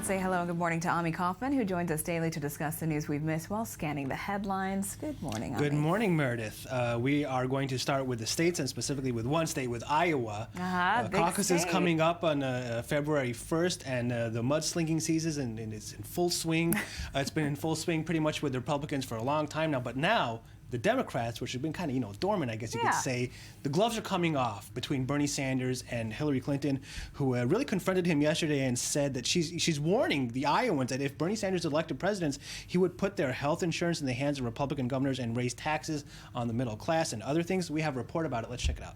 Let's say hello and good morning to Ami Kaufman, who joins us daily to discuss the news we've missed while scanning the headlines. Good morning, Ami. Good morning, Meredith. We are going to start with the states, and specifically with one state, with Iowa. Caucus is coming up on February 1st, and the mudslinging season is in full swing. It's been in full swing pretty much with the Republicans for a long time now, but now the Democrats, which have been kind of, dormant, I guess you could say, the gloves are coming off between Bernie Sanders and Hillary Clinton, who really confronted him yesterday and said that she's warning the Iowans that if Bernie Sanders is elected president, he would put their health insurance in the hands of Republican governors and raise taxes on the middle class and other things. We have a report about it. Let's check it out.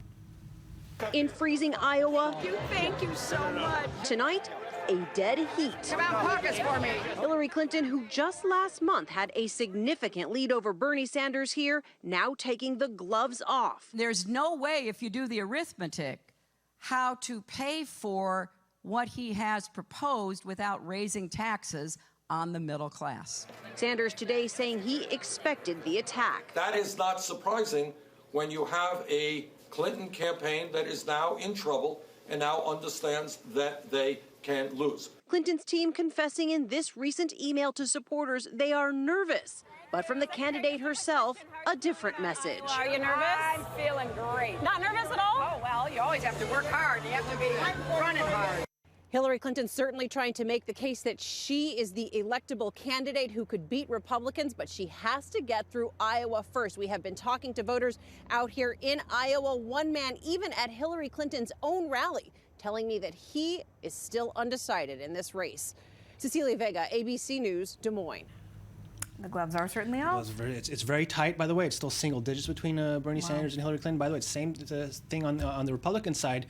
In freezing Iowa, Thank you so much. tonight, a dead heat. About pockets for me. Hillary Clinton, who just last month had a significant lead over Bernie Sanders here, now taking the gloves off. There's no way, if you do the arithmetic, how to pay for what he has proposed without raising taxes on the middle class. Sanders today saying he expected the attack. That is not surprising when you have a Clinton campaign that is now in trouble and now understands that they can lose. Clinton's team confessing in this recent email to supporters they are nervous. But from the candidate herself, a different message. Are you nervous? I'm feeling great. Not nervous at all? Oh, well, you always have to work hard. You have to be running hard. Hillary Clinton certainly trying to make the case that she is the electable candidate who could beat Republicans, but she has to get through Iowa first. We have been talking to voters out here in Iowa, one man even at Hillary Clinton's own rally, telling me that he is still undecided in this race. Cecilia Vega, ABC News, Des Moines. The gloves are certainly off. It's very tight, by the way. It's still single digits between Bernie Sanders and Hillary Clinton. By the way, it's same thing on the Republican side.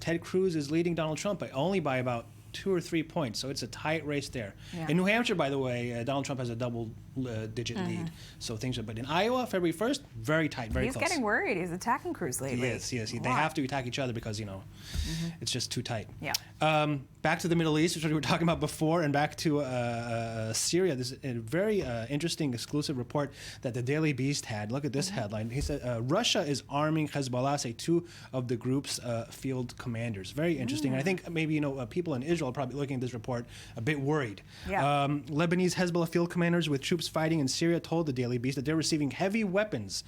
Ted Cruz is leading Donald Trump, but only by about 2 or 3 points. So it's a tight race there. Yeah. In New Hampshire, by the way, Donald Trump has a double-digit lead. So things are. But in Iowa, February 1st, very tight, very close. He's getting worried. He's attacking Cruz lately. Yes. They have to attack each other because it's just too tight. Yeah. Back to the Middle East, which we were talking about before, and back to Syria. This is a very interesting exclusive report that the Daily Beast had. Look at this headline. He said, Russia is arming Hezbollah, say 2 of the group's field commanders. Very interesting. And I think maybe, people in Israel are probably looking at this report a bit worried. Yeah. Lebanese Hezbollah field commanders with troops fighting in Syria told the Daily Beast that they're receiving heavy weapons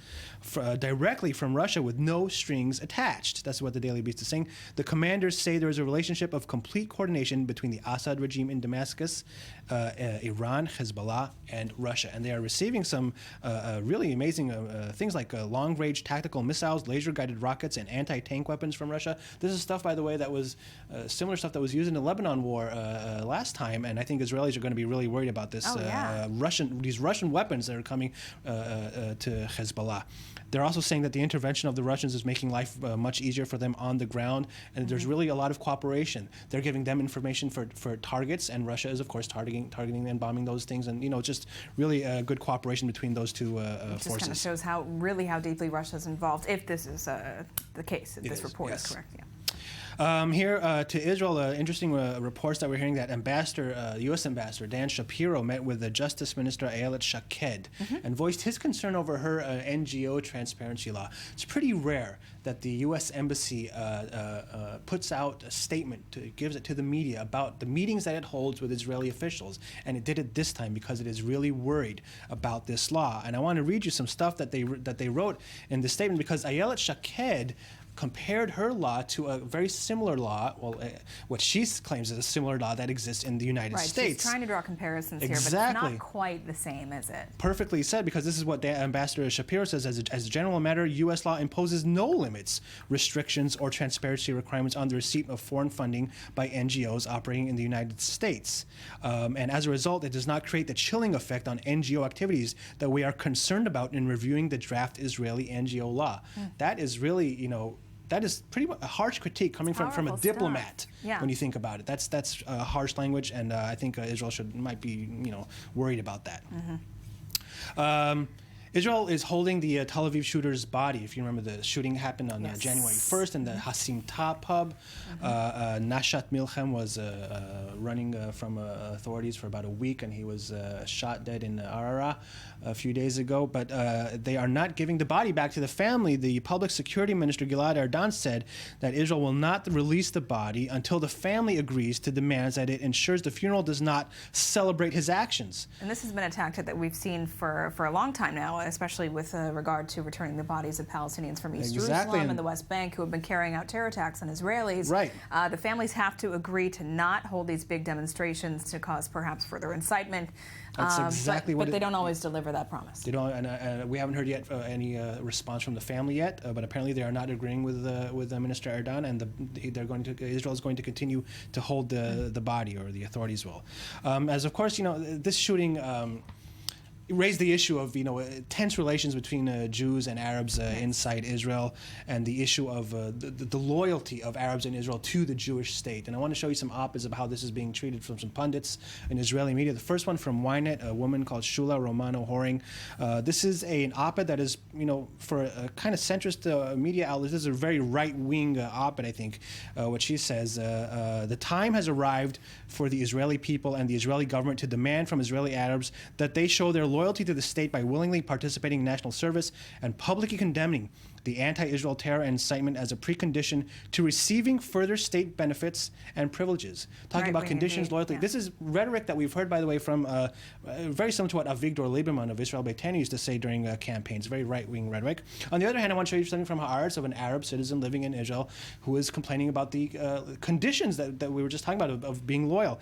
directly from Russia with no strings attached. That's what the Daily Beast is saying. The commanders say there is a relationship of complete coordination between the Assad regime in Damascus, Iran, Hezbollah, and Russia. And they are receiving some really amazing things like long-range tactical missiles, laser-guided rockets, and anti-tank weapons from Russia. This is stuff, by the way, that was similar stuff that was used in the Lebanon war last time, and I think Israelis are going to be really worried about this these Russian weapons that are coming to Hezbollah. They're also saying that the intervention of the Russians is making life much easier for them on the ground, and there's really a lot of cooperation. They're giving them information for targets, and Russia is, of course, targeting and bombing those things, and just really good cooperation between those two forces. It just kind of shows how deeply Russia is involved, if this is the case, if this report is correct. Yeah. Here to Israel, interesting reports that we're hearing that U.S. Ambassador Dan Shapiro met with the Justice Minister Ayelet Shaked and voiced his concern over her NGO transparency law. It's pretty rare that the U.S. Embassy puts out a statement, gives it to the media about the meetings that it holds with Israeli officials, and it did it this time because it is really worried about this law. And I want to read you some stuff that they wrote in the statement, because Ayelet Shaked compared her law to a very similar law, what she claims is a similar law that exists in the United States. Right, she's trying to draw comparisons here, but it's not quite the same, is it? Perfectly said, because this is what Ambassador Shapiro says. As a general matter, U.S. law imposes no limits, restrictions, or transparency requirements on the receipt of foreign funding by NGOs operating in the United States. And as a result, it does not create the chilling effect on NGO activities that we are concerned about in reviewing the draft Israeli NGO law. That is really, that is pretty much a harsh critique coming from a diplomat. Yeah. When you think about it. That's harsh language, and I think Israel might be worried about that. Israel is holding the Tel Aviv shooter's body. If you remember, the shooting happened on January 1st in the Hasim Ta pub. Nashat Milchem was running from authorities for about a week, and he was shot dead in Arara a few days ago. But they are not giving the body back to the family. The Public Security Minister Gilad Erdan said that Israel will not release the body until the family agrees to demands that it ensures the funeral does not celebrate his actions. And this has been a tactic that we've seen for a long time now, especially with regard to returning the bodies of Palestinians from East Jerusalem and the West Bank who have been carrying out terror attacks on Israelis. Right. The families have to agree to not hold these big demonstrations to cause perhaps further incitement. That's exactly what. But they don't always deliver that promise. They don't, and we haven't heard yet any response from the family yet. But apparently, they are not agreeing with Minister Erdan, and Israel is going to continue to hold the body, or the authorities will. As of course, this shooting raised the issue of tense relations between Jews and Arabs inside Israel, and the issue of the loyalty of Arabs in Israel to the Jewish state. And I want to show you some op-eds of how this is being treated from some pundits in Israeli media. The first one from Ynet, a woman called Shula Romano Horing. This is an op-ed that is, for a kind of centrist media outlet. This is a very right-wing op-ed, I think. What she says, the time has arrived for the Israeli people and the Israeli government to demand from Israeli Arabs that they show their loyalty to the state by willingly participating in national service and publicly condemning the anti-Israel terror and incitement as a precondition to receiving further state benefits and privileges. Talking about conditions, loyalty. Yeah. This is rhetoric that we've heard, by the way, from very similar to what Avigdor Lieberman of Israel Beitenu used to say during campaigns. Very right-wing rhetoric. On the other hand, I want to show you something from Haaretz of an Arab citizen living in Israel who is complaining about the conditions that we were just talking about of being loyal.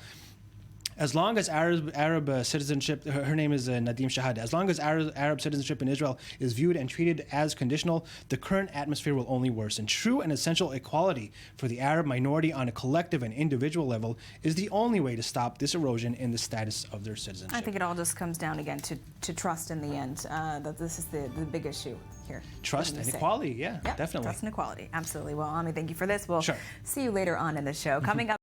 As long as Arab citizenship, her name is Nadim Shahad, as long as Arab citizenship in Israel is viewed and treated as conditional, the current atmosphere will only worsen. True and essential equality for the Arab minority on a collective and individual level is the only way to stop this erosion in the status of their citizenship. I think it all just comes down again to trust in the end, that this is the big issue here. Trust and equality, yeah, yep, definitely. Trust and equality, absolutely. Well, Ami, thank you for this. We'll Sure. see you later on in the show. Coming up.